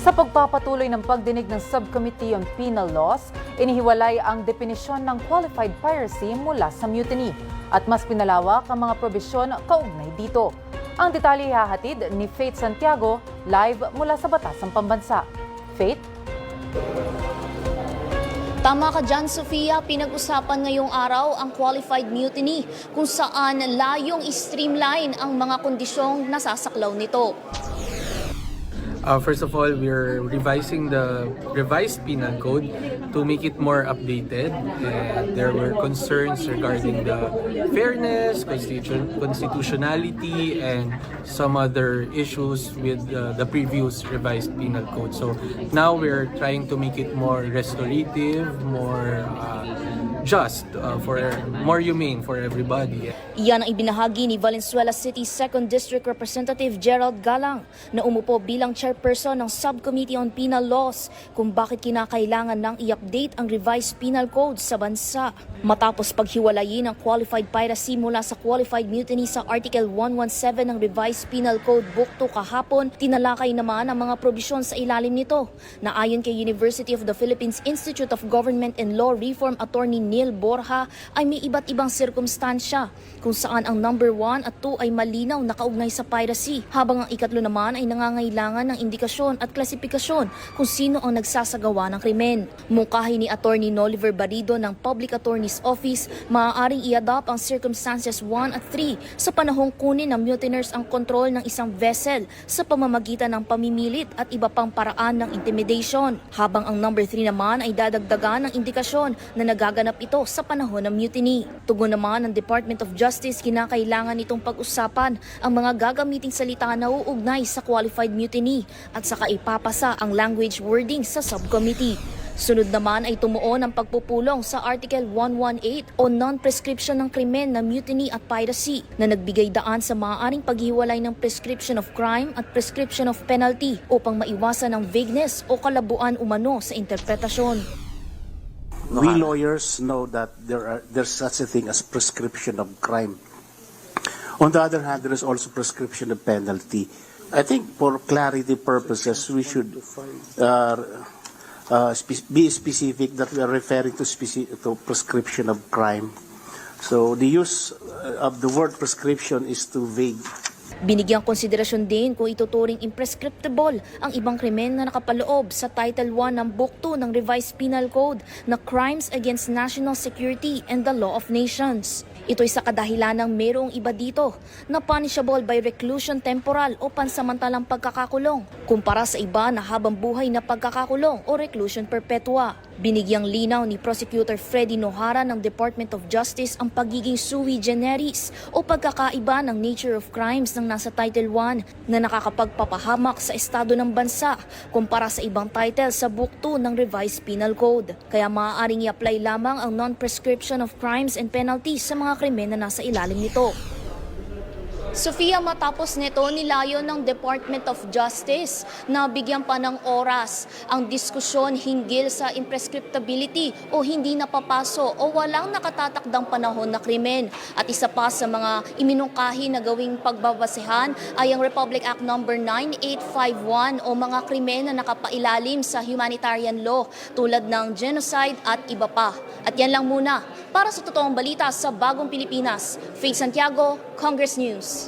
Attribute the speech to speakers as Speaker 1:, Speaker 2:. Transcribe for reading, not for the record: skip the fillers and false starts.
Speaker 1: Sa pagpapatuloy ng pagdinig ng Subcommittee on Penal Laws, inihiwalay ang definisyon ng qualified piracy mula sa mutiny at mas pinalawak ang mga probisyon kaugnay dito. Ang detalye ihahatid ni Faith Santiago live mula sa Batasang Pambansa. Faith?
Speaker 2: Tama ka dyan, Sofia. Pinag-usapan ngayong araw ang qualified mutiny kung saan layong i-streamline ang mga kondisyong nasasaklaw nito.
Speaker 3: First of all, we're revising the revised penal code to make it more updated. And there were concerns regarding the fairness, constitutionality, and some other issues with the previous revised penal code. So now we're trying to make it more restorative, more just, more humane for everybody.
Speaker 2: Iyan ang ibinahagi ni Valenzuela City 2nd District Representative Gerald Galang na umupo bilang chairperson ng Subcommittee on Penal Laws kung bakit kinakailangan nang i-update ang revised penal code sa bansa. Matapos paghiwalayin ang qualified piracy mula sa qualified mutiny sa Article 117 ng revised penal code Book 2 kahapon, tinalakay naman ang mga probisyon sa ilalim nito na ayon kay University of the Philippines Institute of Government and Law Reform Attorney Neil Borja ay may iba't ibang sirkumstansya kung saan ang number 1 at 2 ay malinaw na kaugnay sa piracy, habang ang ikatlo naman ay nangangailangan ng indikasyon at klasifikasyon kung sino ang nagsasagawa ng krimen. Mungkahi ni Attorney Noliver Barido ng Public Attorney's Office, maaaring i-adopt ang circumstances 1 at 3 sa panahong kunin ng mutineers ang kontrol ng isang vessel sa pamamagitan ng pamimilit at iba pang paraan ng intimidation, habang ang number 3 naman ay dadagdagan ng indikasyon na nagaganap ito sa panahon ng mutiny. Tugon naman ng Department of Justice, kinakailangan nitong pag-usapan ang mga gagamiting salita na uugnay sa qualified mutiny at saka ipapasa ang language wording sa subcommittee. Sunod naman ay tumuon ang pagpupulong sa Article 118 o non-prescription ng krimen na mutiny at piracy na nagbigay daan sa maaaring paghiwalay ng prescription of crime at prescription of penalty upang maiwasan ang vagueness o kalabuan umano sa interpretasyon.
Speaker 4: We lawyers know that there's such a thing as prescription of crime. On the other hand, there is also prescription of penalty. I think for clarity purposes, we should be specific that we are referring to prescription of crime. So the use of the word prescription is too vague.
Speaker 2: Binigyang konsiderasyon din kung ituturing imprescriptible ang ibang krimen na nakapaloob sa Title 1 ng Book 2 ng Revised Penal Code na Crimes Against National Security and the Law of Nations. Ito'y sa kadahilanang mayroong iba dito na punishable by reclusion temporal o pansamantalang pagkakakulong kumpara sa iba na habang buhay na pagkakakulong o reclusion perpetua. Binigyang linaw ni Prosecutor Freddy Nohara ng Department of Justice ang pagiging sui generis o pagkakaiba ng nature of crimes ng nasa Title 1 na nakakapagpapahamak sa estado ng bansa kumpara sa ibang title sa Book 2 ng Revised Penal Code. Kaya maaaring i-apply lamang ang non-prescription of crimes and penalties sa mga krimen na nasa ilalim nito. Sofia, matapos nito nilayon ng Department of Justice na bigyan pa ng oras ang diskusyon hinggil sa imprescriptability o hindi napapaso o walang nakatatakdang panahon na krimen. At isa pa sa mga iminungkahi na gawing pagbabasehan ay ang Republic Act No. 9851 o mga krimen na nakapailalim sa humanitarian law tulad ng genocide at iba pa. At yan lang muna para sa totoong balita sa Bagong Pilipinas. Faith Santiago, Congress News.